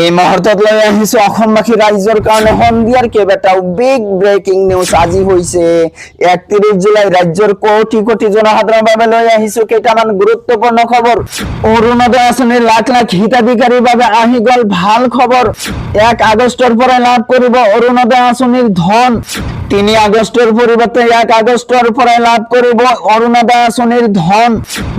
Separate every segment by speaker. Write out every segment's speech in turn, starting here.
Speaker 1: এই মুহূর্তত লৈ আহিছো অসমবাসী ৰাইজৰ কাৰণে সন্ধিয়াৰ কেইবাটাও বিগ ব্ৰেকিং নিউজ আজি হৈছে 31 জুলাই ৰাজ্যৰ কোটি কোটি জনসাধাৰণৰ বাবে লৈ আহিছো কেইটামান গুৰুত্বপূৰ্ণ খবৰ। অৰুণোদয় আঁচনিৰ লাখ লাখ হিতাধিকাৰীৰ বাবে আহি গল ভাল খবৰ। 1 আগষ্টৰ পৰা লাভ কৰিব অৰুণোদয় আঁচনিৰ ধন। 3 আগষ্টৰ পৰিৱৰ্তে 1 আগষ্টৰ পৰা লাভ কৰিব অৰুণোদয় আঁচনিৰ ধন।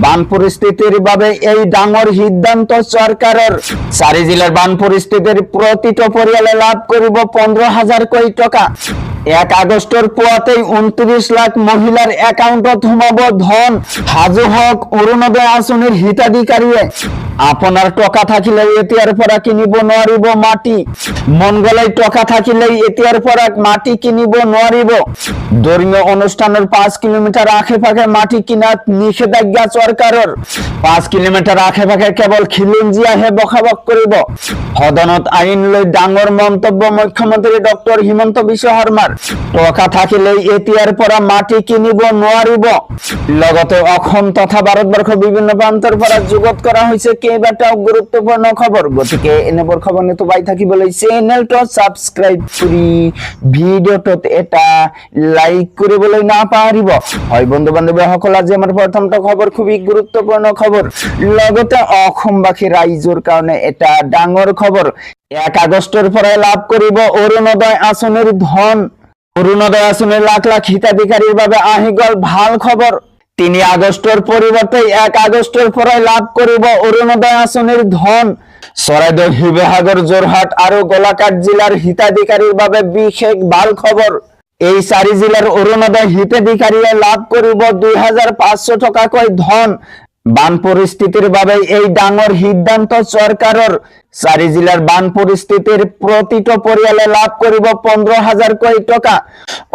Speaker 1: বান পৰিস্থিতিৰ বাবে এই ডাঙৰ সিদ্ধান্ত চৰকাৰৰ। 4 জিলাৰ বান পৰিস্থিতিৰ প্ৰতিটো পৰিয়ালে লাভ কৰিব 15,000 কোটি টকা। 1 আগষ্টৰ পুৱাতেই 29 লাখ মহিলাৰ একাউণ্টত সোমাব ধন। সাজু হওক অৰুণোদয় আঁচনিৰ হিতাধিকাৰীয়ে। আপোনাৰ টকা থাকিলে এতিয়াৰ পৰা কিনিব নোৱাৰিব মাটি। মন গ'লে টকা থাকিলে এতিয়াৰ পৰা মাটি কিনিব নোৱাৰিব। ধৰ্মীয় অনুষ্ঠানৰ 5 কিলোমিটাৰ আশে-পাশে মাটি কিনাত নিষেধাজ্ঞা চৰকাৰৰ। 5 কিলোমিটাৰ আশে-পাশে কেৱল খিলঞ্জীয়াহে বসবাস কৰিব। সদনত আইন লৈ ডাঙৰ মন্তব্য মুখ্যমন্ত্ৰী ডক্টৰ হিমন্ত বিশ্ব শৰ্মাৰ। টকা থাকিলে এতিয়াৰ পৰা মাটি কিনিব নোৱাৰিব। লগতে অসম তথা ভাৰতবৰ্ষৰ বিভিন্ন প্ৰান্তৰ পৰা যুগত কৰা হৈছে কেইবাটাও গুৰুত্বপূৰ্ণ খবৰ। গতিকে এনেবোৰ খবৰ নিতো পাই থাকিবলৈ চেনেলটো সাবস্ক্ৰাইব কৰি ভিডিঅ'টোত এটা লাইক কৰিবলৈ নাপাহৰিব। হয় বন্ধু বান্ধৱীসকল, আজি আমাৰ প্ৰথমটো খবৰ খুবেই গুৰুত্বপূৰ্ণ খবৰ। লগতে অসমবাসী ৰাইজৰ কাৰণে এটা ডাঙৰ খবৰ। 1 আগষ্টৰ পৰা লাভ কৰিব অৰুণোদয় আঁচনিৰ ধন। অৰুণোদয় আঁচনিৰ লাখ লাখ হিতাধিকাৰীৰ বাবে আহি গল ভাল খবৰ। 3 আগষ্টৰ পৰিৱৰ্তে 1 আগষ্টৰ পৰা লাভ কৰিব অৰুণোদয় আঁচনিৰ ধন। চৰাইদেউ, শিৱসাগৰ, যোৰহাট আৰু গোলাঘাট জিলাৰ হিতাধিকাৰীৰ বাবে বিশেষ ভাল খবৰ। এই 4 জিলাৰ অৰুণোদয় হিতাধিকাৰীয়ে লাভ কৰিব 2,500 টকাকৈ ধন। বান পৰিস্থিতিৰ বাবে এই ডাঙৰ সিদ্ধান্ত চৰকাৰৰ। 4 জিলাৰ বান পৰিস্থিতিৰ প্ৰতিটো পৰিয়ালে লাভ কৰিব 15,000 কোটি টকা।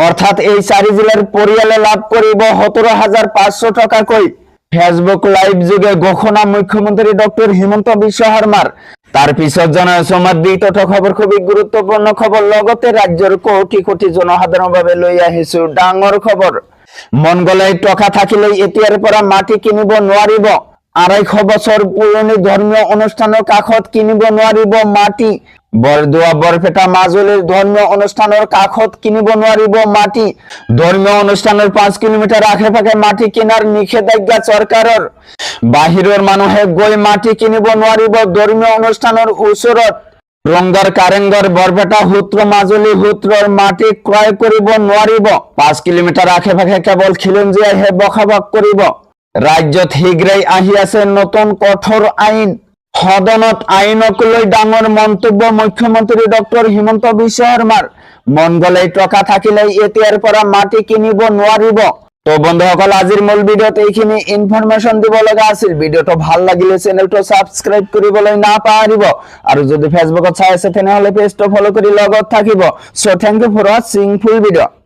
Speaker 1: অৰ্থাৎ এই 4 জিলাৰ পৰিয়ালে লাভ কৰিব 17,500 টকাকৈ। ফেচবুক লাইভ যোগে ঘোষণা মুখ্যমন্ত্ৰী ডক্টৰ হিমন্ত বিশ্ব শৰ্মাৰ। তাৰ পিছত জনাইছো আমাৰ দ্বিতীয়টো খবৰ খুবেই গুৰুত্বপূৰ্ণ খবৰ। লগতে ৰাজ্যৰ কোটি কোটি জনসাধাৰণৰ বাবে লৈ আহিছো ডাঙৰ খবৰ। মন গ'লে টকা থাকিলে এতিয়াৰ পৰা মাটি কিনিব নোৱাৰিব। 250 বছৰ পুৰণি ধৰ্মীয় অনুষ্ঠানৰ কাষত কিনিব নোৱাৰিব মাটি। বৰদোৱা, বৰপেটা, মাজুলীৰ ধৰ্মীয় অনুষ্ঠানৰ কাষত কিনিব নোৱাৰিব মাটি। ধৰ্মীয় অনুষ্ঠানৰ 5 কিলোমিটাৰ আশে-পাশে মাটি কিনাৰ নিষেধাজ্ঞা চৰকাৰৰ। বাহিৰৰ মানুহে গৈ মাটি কিনিব নোৱাৰিব ধৰ্মীয় অনুষ্ঠানৰ ওচৰত। ৰংঘৰ, কাৰেংঘৰ, বৰপেটা সূত্ৰ, মাজুলী সূত্ৰৰ মাটি ক্ৰয় কৰিব নোৱাৰিব। 5 কিলোমিটাৰ আশে-পাশে কেৱল খিলঞ্জীয়াহে বসবাস কৰিব। ৰাজ্যত শীঘ্ৰেই আহি আছে নতুন কঠোৰ আইন। সদনত আইনক লৈ ডাঙৰ মন্তব্য মুখ্যমন্ত্ৰী ডক্টৰ হিমন্ত বিশ্ব শৰ্মাৰ। মন গ'লে টকা থাকিলে এতিয়াৰ পৰা মাটি কিনিব নোৱাৰিব। তো বন্ধুসকল, আজিৰ মূল ভিডিঅ'ত এইখিনি ইনফৰমেশ্যন দিব লগা আছিল। ভিডিঅ'টো ভাল লাগিলে চেনেলটো সাবস্ক্ৰাইব কৰিবলৈ নাপাহৰিব। আৰু যদি ফেচবুকত চাই আছে তেনেহ'লে পেজটো ফলো কৰি লগত থাকিব। So thank you for watching full ভিডিঅ'।